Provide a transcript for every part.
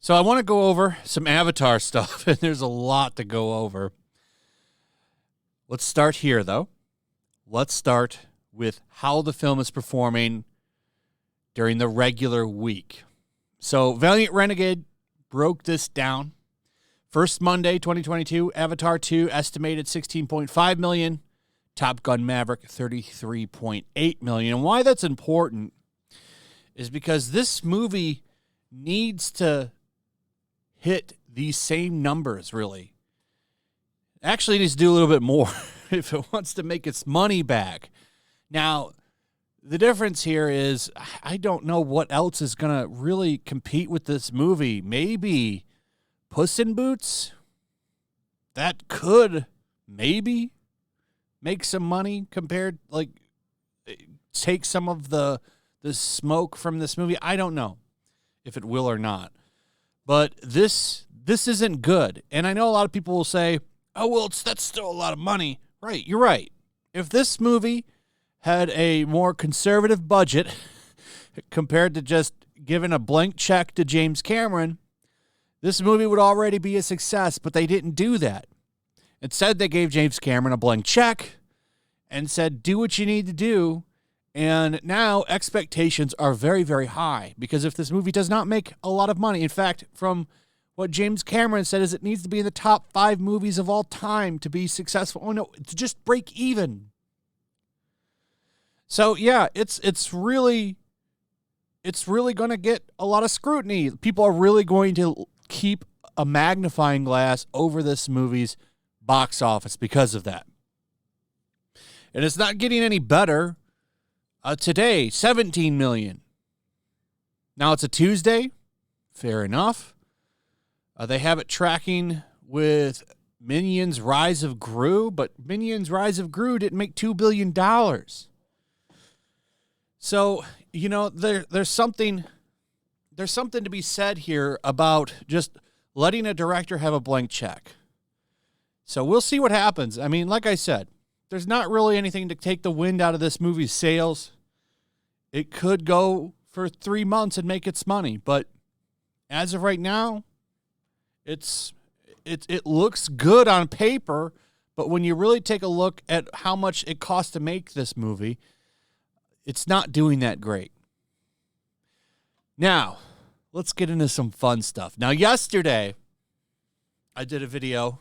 So I want to go over some Avatar stuff, and there's a lot to go over. Let's start here, though. Let's start with how the film is performing during the regular week. So Valiant Renegade broke this down. First Monday, 2022, Avatar 2 estimated $16.5 million. Top Gun Maverick, $33.8 million. And why that's important is because this movie needs to hit these same numbers, really. Actually, it needs to do a little bit more if it wants to make its money back. Now, the difference here is I don't know what else is going to really compete with this movie. Maybe Puss in Boots? That could maybe make some money compared, like, take some of the smoke from this movie. I don't know if it will or not. But this isn't good. And I know a lot of people will say, oh, well, that's still a lot of money. Right, you're right. If this movie had a more conservative budget compared to just giving a blank check to James Cameron, this movie would already be a success, but they didn't do that. Instead, they gave James Cameron a blank check and said, do what you need to do. And now expectations are very, very high because if this movie does not make a lot of money, in fact, from what James Cameron said is it needs to be in the top 5 movies of all time to be successful. Oh, no, to just break even. So, yeah, it's really going to get a lot of scrutiny. People are really going to keep a magnifying glass over this movie's box office because of that. And it's not getting any better. Today, $17 million. Now it's a Tuesday. Fair enough. They have it tracking with Minions Rise of Gru, but Minions Rise of Gru didn't make $2 billion. So, you know, there's something to be said here about just letting a director have a blank check. So we'll see what happens. I mean, like I said, there's not really anything to take the wind out of this movie's sails. It could go for 3 months and make its money, but as of right now, it looks good on paper, but when you really take a look at how much it cost to make this movie, it's not doing that great. Now, let's get into some fun stuff. Now, yesterday, I did a video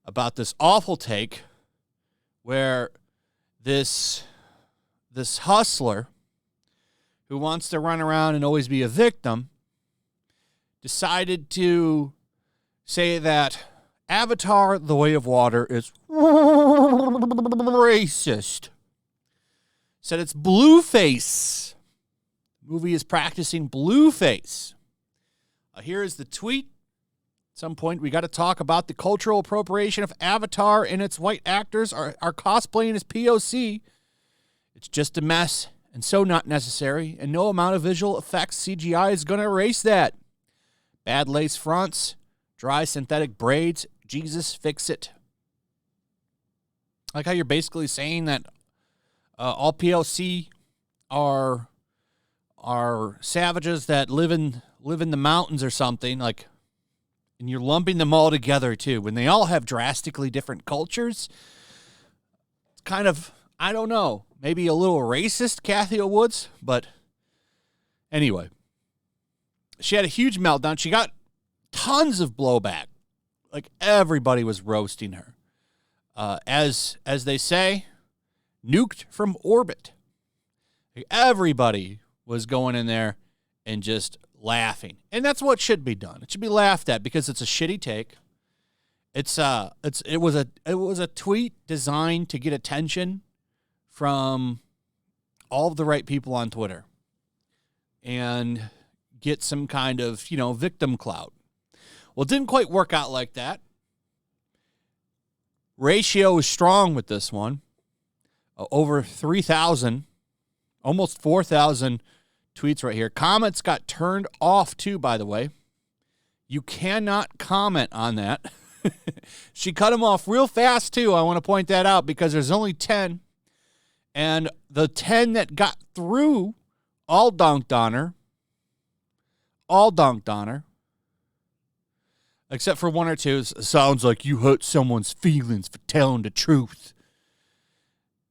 about this awful take where this hustler who wants to run around and always be a victim decided to say that Avatar: The Way of Water is racist. Said it's blueface. The movie is practicing blueface. Here is the tweet. At some point, we got to talk about the cultural appropriation of Avatar and its white actors are cosplaying as POC. It's just a mess and so not necessary, and no amount of visual effects CGI is going to erase that. Bad lace fronts, dry synthetic braids, Jesus, fix it. I like how you're basically saying that all POC are savages that live in the mountains or something, like, and you're lumping them all together too when they all have drastically different cultures. It's kind of, I don't know, maybe a little racist, Kathy Woods, but anyway, she had a huge meltdown. She got tons of blowback. Like, everybody was roasting her. As they say, nuked from orbit. Everybody was going in there and just laughing. And that's what should be done. It should be laughed at because it's a shitty take. It was a tweet designed to get attention from all of the right people on Twitter and get some kind of, victim clout. Well, it didn't quite work out like that. Ratio is strong with this one. Over 3,000, almost 4,000 tweets right here. Comments got turned off too, by the way. You cannot comment on that. She cut them off real fast too. I want to point that out because there's only 10. And the 10 that got through all dunked on her. All dunked on her. Except for one or two. Sounds like you hurt someone's feelings for telling the truth.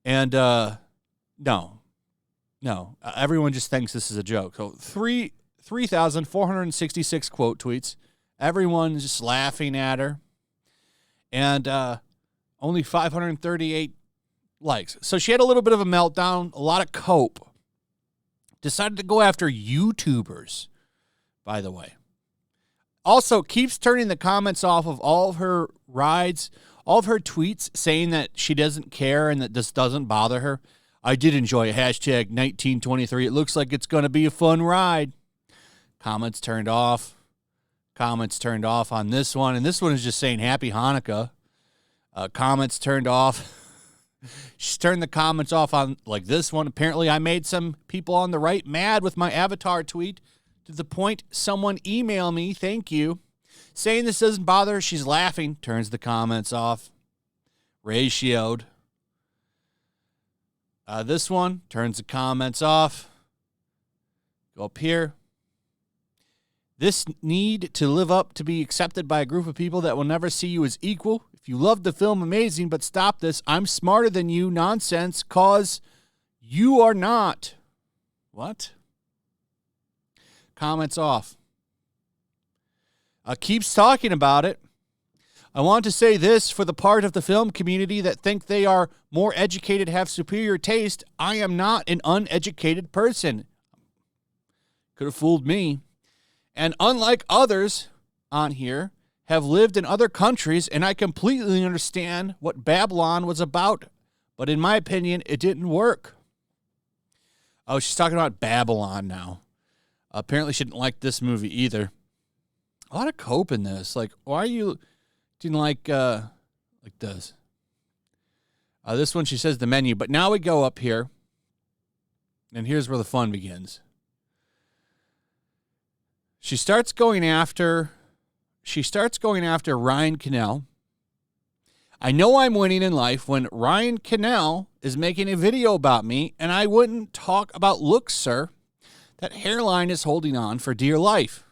And no. Everyone just thinks this is a joke. So 3,466 quote tweets. Everyone's just laughing at her. And only 538 likes. So she had a little bit of a meltdown, a lot of cope. Decided to go after YouTubers, by the way. Also, keeps turning the comments off of all of her rides, all of her tweets saying that she doesn't care and that this doesn't bother her. I did enjoy a hashtag 1923. It looks like it's going to be a fun ride. Comments turned off. Comments turned off on this one. And this one is just saying Happy Hanukkah. Comments turned off. She's turned the comments off on like this one. Apparently, I made some people on the right mad with my avatar tweet to the point someone emailed me, thank you, saying this doesn't bother her. She's laughing. Turns the comments off. Ratioed. This one turns the comments off. Go up here. This need to live up to be accepted by a group of people that will never see you as equal. If you love the film, amazing, but stop this. I'm smarter than you nonsense, cause you are not. What? Comments off. Keeps talking about it. I want to say this for the part of the film community that think they are more educated, have superior taste. I am not an uneducated person. Could have fooled me. And unlike others on here, have lived in other countries, and I completely understand what Babylon was about. But in my opinion, it didn't work. Oh, she's talking about Babylon now. Apparently she didn't like this movie either. A lot of cope in this. Like, why are you didn't like this? This one, she says the menu. But now we go up here, and here's where the fun begins. She starts going after Ryan Cannell. I know I'm winning in life when Ryan Cannell is making a video about me, and I wouldn't talk about looks, sir. That hairline is holding on for dear life.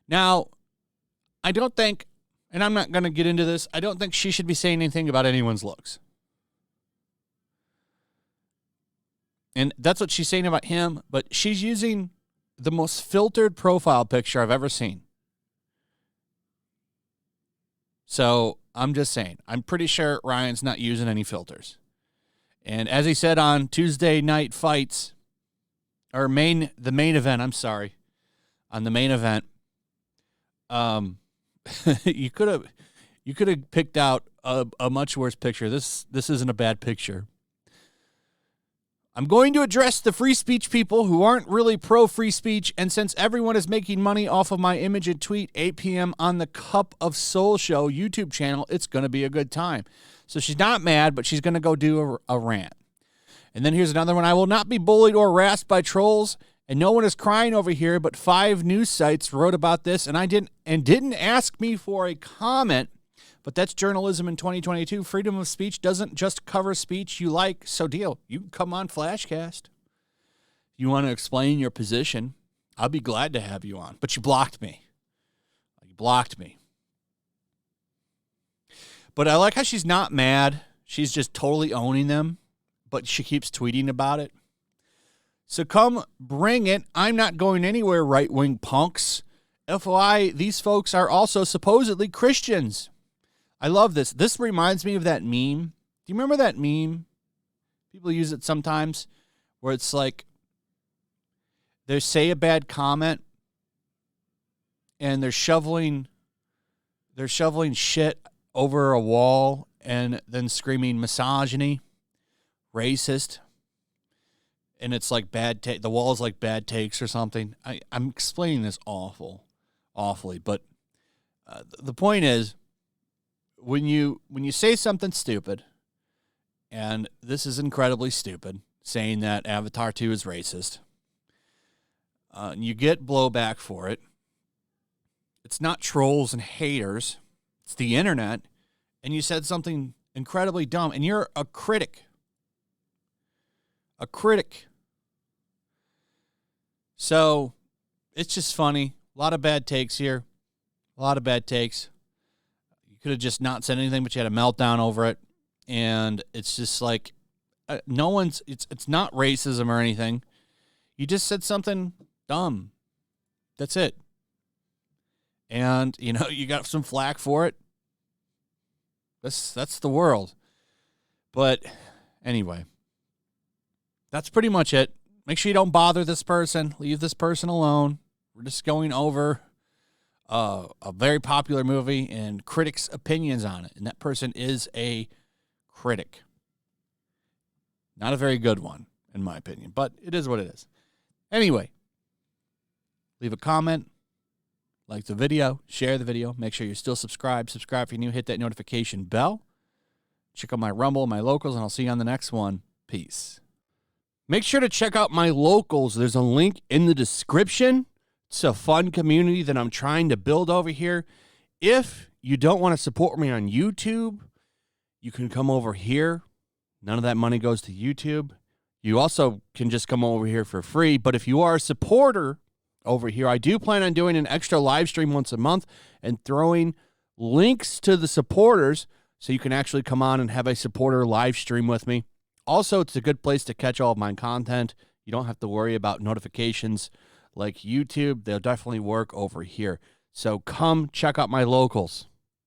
Now, I don't think, and I'm not going to get into this, I don't think she should be saying anything about anyone's looks. And that's what she's saying about him, but she's using the most filtered profile picture I've ever seen. So I'm just saying, I'm pretty sure Ryan's not using any filters. And as he said on Tuesday Night Fights, or the main event, on the main event, you could have picked out a much worse picture. This isn't a bad picture. I'm going to address the free speech people who aren't really pro-free speech, and since everyone is making money off of my image and tweet 8 p.m. on the Cup of Soul Show YouTube channel, it's going to be a good time. So she's not mad, but she's going to go do a rant. And then here's another one. I will not be bullied or harassed by trolls, and no one is crying over here, but 5 news sites wrote about this, and didn't ask me for a comment. But that's journalism in 2022. Freedom of speech doesn't just cover speech you like, so deal. You can come on Flashcast. You want to explain your position, I'll be glad to have you on. But you blocked me. But I like how she's not mad. She's just totally owning them, but she keeps tweeting about it. So come bring it. I'm not going anywhere, right-wing punks. FYI, these folks are also supposedly Christians. I love this. This reminds me of that meme. Do you remember that meme? People use it sometimes where it's like they say a bad comment and they're shoveling shit over a wall and then screaming misogyny, racist. And it's like the wall is like bad takes or something. I'm explaining this awfully, but the point is, when you say something stupid, and this is incredibly stupid, saying that Avatar 2 is racist, and you get blowback for it, it's not trolls and haters, it's the internet, and you said something incredibly dumb, and you're a critic. a critic. So it's just funny. A lot of bad takes here. A lot of bad takes. You could have just not said anything, but you had a meltdown over it. And it's just like, it's not racism or anything. You just said something dumb. That's it. And, you got some flack for it. That's the world. But anyway, that's pretty much it. Make sure you don't bother this person. Leave this person alone. We're just going over a very popular movie and critics' opinions on it. And that person is a critic. Not a very good one, in my opinion, but it is what it is. Anyway, leave a comment, like the video, share the video. Make sure you're still subscribed. Subscribe if you're new. Hit that notification bell. Check out my Rumble, my locals, and I'll see you on the next one. Peace. Make sure to check out my locals. There's a link in the description. It's a fun community that I'm trying to build over here. If you don't want to support me on YouTube, you can come over here. None of that money goes to YouTube. You also can just come over here for free. But if you are a supporter over here, I do plan on doing an extra live stream once a month and throwing links to the supporters so you can actually come on and have a supporter live stream with me. Also, it's a good place to catch all of my content. You don't have to worry about notifications like YouTube. They'll definitely work over here. So come check out my locals.